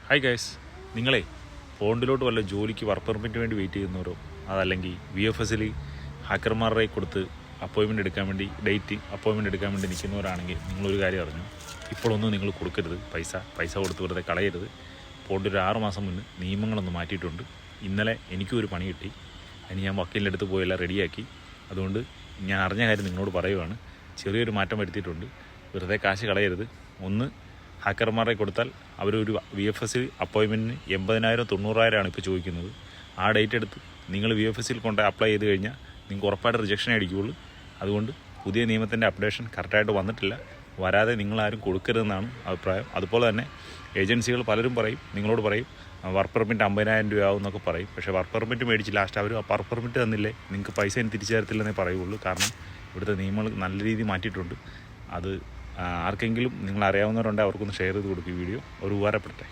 Hi guys, നിങ്ങളെ പോണ്ടിലോട്ട് വല്ല ജോലിക്ക് വർക്ക് പെർമിറ്റിന് വേണ്ടി വെയിറ്റ് ചെയ്യുന്നവരോ അതല്ലെങ്കിൽ VFSൽ ഹാക്കർമാരുടെ കൊടുത്ത് അപ്പോയിൻമെൻറ്റ് എടുക്കാൻ വേണ്ടി അപ്പോയിൻമെൻറ്റ് എടുക്കാൻ വേണ്ടി നിൽക്കുന്നവരാണെങ്കിൽ നിങ്ങളൊരു കാര്യം അറിഞ്ഞു. ഇപ്പോഴൊന്നും നിങ്ങൾ കൊടുക്കരുത്. പൈസ കൊടുത്ത് വെറുതെ കളയരുത്. പോണ്ട് ഒരു 6 മാസം മുന്നേ നിയമങ്ങളൊന്ന് മാറ്റിയിട്ടുണ്ട്. ഇന്നലെ എനിക്കും ഒരു പണി കിട്ടി. അതിന് ഞാൻ വക്കീലിൻ്റെ അടുത്ത് പോയെല്ലാം റെഡിയാക്കി. അതുകൊണ്ട് ഞാൻ അറിഞ്ഞ കാര്യം നിങ്ങളോട് പറയുവാണ്. ചെറിയൊരു മാറ്റം വരുത്തിയിട്ടുണ്ട്. വെറുതെ കാശ് കളയരുത്. ഒന്ന്, ഹാക്കർമാരെ കൊടുത്താൽ അവരൊരു VFS അപ്പോയിൻമെൻറ്റിന് 80,000 90,000 ഇപ്പോൾ ചോദിക്കുന്നത്. ആ ഡേറ്റ് എടുത്ത് നിങ്ങൾ VFSൽ കൊണ്ട് അപ്ലൈ ചെയ്ത് കഴിഞ്ഞാൽ നിങ്ങൾക്ക് ഉറപ്പായിട്ട് റിജക്ഷൻ അടിക്കുകയുള്ളൂ. അതുകൊണ്ട് പുതിയ നിയമത്തിൻ്റെ അപ്ഡേഷൻ കറക്റ്റായിട്ട് വന്നിട്ടില്ല. വരാതെ നിങ്ങളാരും കൊടുക്കരുതെന്നാണ് അഭിപ്രായം. അതുപോലെ തന്നെ ഏജൻസികൾ പലരും നിങ്ങളോട് പറയും വർക്ക് പെർമിറ്റ് 50,000 രൂപയാവും എന്നൊക്കെ പറയും. പക്ഷേ വർക്ക് പെർമിറ്റ് മേടിച്ച് ലാസ്റ്റ് അവർ വർക്ക് പെർമിറ്റ് തന്നില്ലേ, നിങ്ങൾക്ക് പൈസ തിരിച്ചു തരത്തില്ലെന്നേ പറയുള്ളൂ. കാരണം ഇവിടുത്തെ നിയമങ്ങൾ നല്ല രീതിയിൽ മാറ്റിയിട്ടുണ്ട്. അത് ആർക്കെങ്കിലും നിങ്ങൾ അറിയാവുന്നവരുണ്ടെങ്കിൽ അവർക്കൊന്ന് ഷെയർ ചെയ്ത് കൊടുക്കും ഈ വീഡിയോ. ഒരു ഉപകാരപ്പെടട്ടെ.